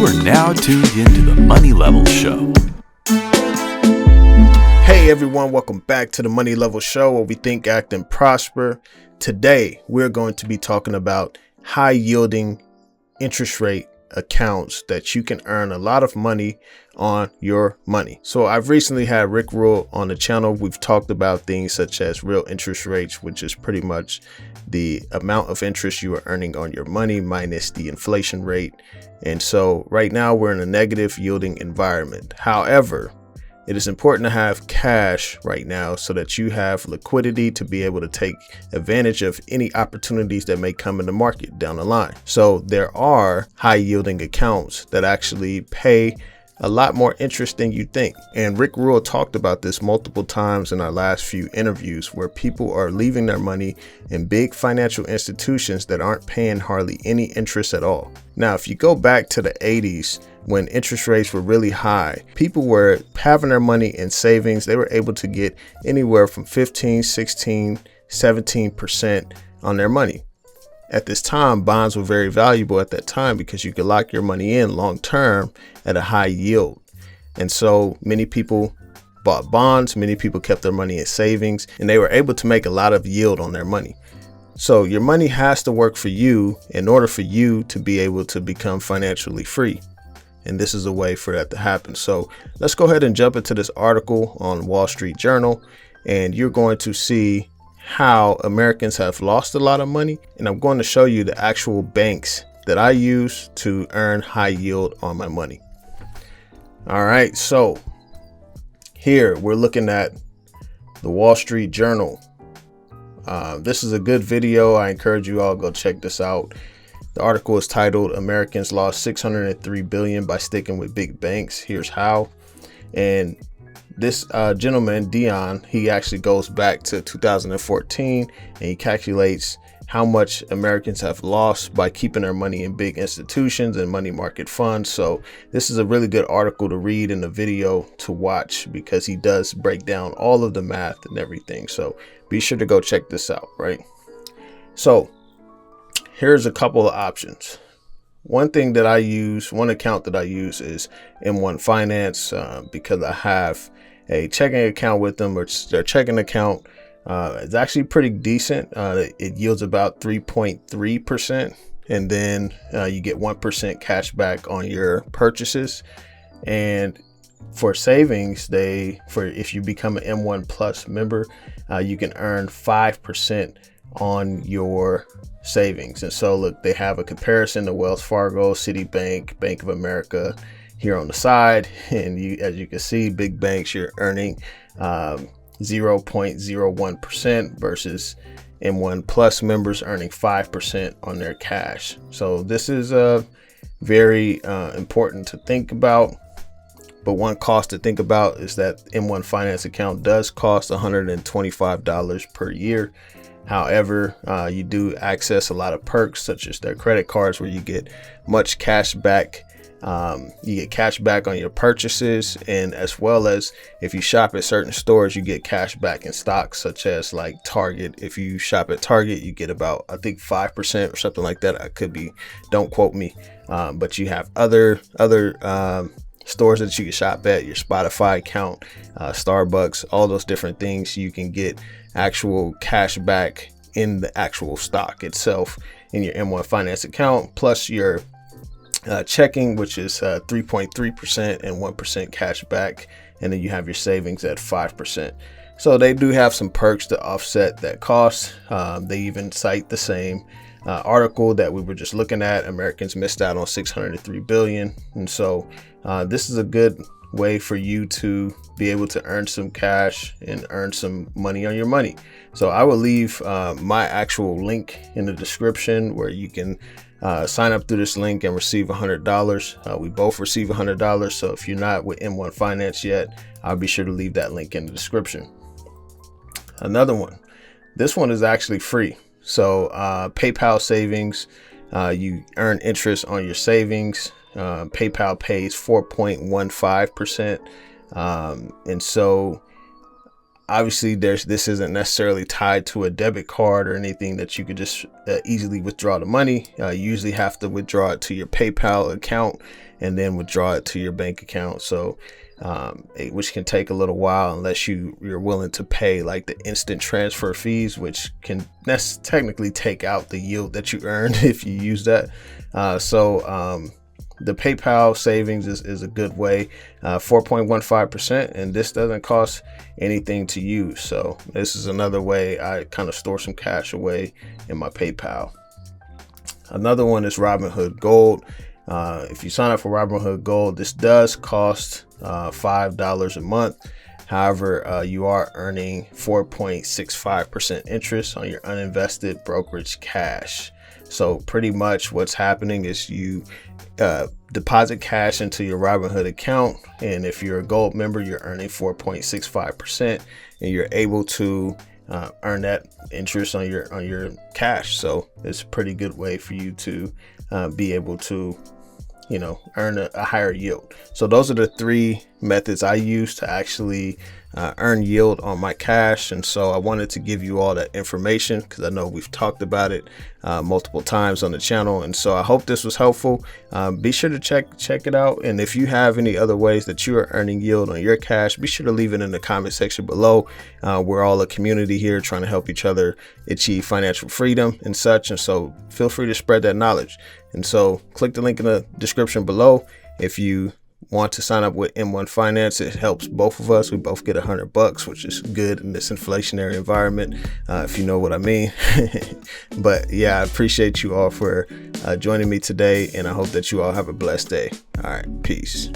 are now tuned into the Money Level Show. Hey everyone, welcome back to the Money Level Show, where we think, act, and prosper. Today, we're going to be talking about high yielding interest rate accounts that you can earn a lot of money on your money. So I've recently had Rick Rule on the channel. We've talked about things such as real interest rates, which is pretty much the amount of interest you are earning on your money minus the inflation rate. And so right now we're in a negative yielding environment. However, it is important to have cash right now so that you have liquidity to be able to take advantage of any opportunities that may come in the market down the line. So there are high yielding accounts that actually pay a lot more interest than you think. And Rick Rule talked about this multiple times in our last few interviews, where people are leaving their money in big financial institutions that aren't paying hardly any interest at all. Now, if you go back to the 80s, when interest rates were really high, people were having their money in savings. They were able to get anywhere from 15, 16, 17% on their money. At this time, bonds were very valuable at that time because you could lock your money in long term at a high yield. And so many people bought bonds, many people kept their money in savings, and they were able to make a lot of yield on their money. So your money has to work for you in order for you to be able to become financially free. And this is a way for that to happen. So let's go ahead and jump into this article on Wall Street Journal, and you're going to see how Americans have lost a lot of money. And I'm going to show you the actual banks that I use to earn high yield on my money. All right, so here we're looking at the Wall Street Journal. This is a good video. I encourage you all to go check this out. The article is titled "Americans Lost $603 Billion by Sticking with Big Banks. Here's How." And this gentleman, Dion, he actually goes back to 2014 and he calculates how much Americans have lost by keeping their money in big institutions and money market funds. So this is a really good article to read and a video to watch because he does break down all of the math and everything. So be sure to go check this out, right? So here's a couple of options. One account that I use is M1 Finance because I have a checking account with them, which their checking account is actually pretty decent. It yields about 3.3%, and then you get 1% cash back on your purchases. And for savings, if you become an M1 Plus member, you can earn 5% on your savings. And so look, they have a comparison to Wells Fargo, Citibank, Bank of America here on the side. And as you can see, big banks, you're earning 0.01% versus M1 Plus members earning 5% on their cash. So this is very important to think about. But one cost to think about is that M1 Finance account does cost $125 per year. However, you do access a lot of perks such as their credit cards, where you get much cash back. You get cash back on your purchases, and as well as if you shop at certain stores, you get cash back in stocks such as like Target. If you shop at Target, you get about, I think, 5% or something like that. I could be, don't quote me. But you have other stores that you can shop at, your Spotify account, Starbucks, all those different things. You can get actual cash back in the actual stock itself in your M1 Finance account, plus your checking, which is 3.3% and 1% cash back. And then you have your savings at 5%. So they do have some perks to offset that cost. They even cite the same article that we were just looking at. Americans missed out on $603 billion. And so this is a good way for you to be able to earn some cash and earn some money on your money. So I will leave my actual link in the description where you can sign up through this link and receive $100. We both receive $100. So if you're not with M1 Finance yet, I'll be sure to leave that link in the description. Another one. This one is actually free. So PayPal savings, you earn interest on your savings. PayPal pays 4.15%. And so Obviously, this isn't necessarily tied to a debit card or anything that you could just easily withdraw the money. You usually have to withdraw it to your PayPal account and then withdraw it to your bank account. So which can take a little while unless you're willing to pay like the instant transfer fees, which can technically take out the yield that you earned if you use that. The PayPal savings is a good way, 4.15%, and this doesn't cost anything to use. So this is another way I kind of store some cash away in my PayPal. Another one is Robinhood Gold. If you sign up for Robinhood Gold, this does cost $5 a month. However, you are earning 4.65% interest on your uninvested brokerage cash. So pretty much what's happening is you deposit cash into your Robinhood account, and if you're a gold member, you're earning 4.65%, and you're able to earn that interest on your cash. So it's a pretty good way for you to be able to earn a higher yield. So those are the three methods I use to actually earn yield on my cash. And so I wanted to give you all that information because I know we've talked about it multiple times on the channel. And so I hope this was helpful. Be sure to check it out. And if you have any other ways that you are earning yield on your cash, be sure to leave it in the comment section below. We're all a community here trying to help each other achieve financial freedom and such. And so feel free to spread that knowledge. And so click the link in the description below. If you want to sign up with M1 Finance, it helps both of us. We both get $100, which is good in this inflationary environment, if you know what I mean. But yeah, I appreciate you all for joining me today, and I hope that you all have a blessed day. All right, peace.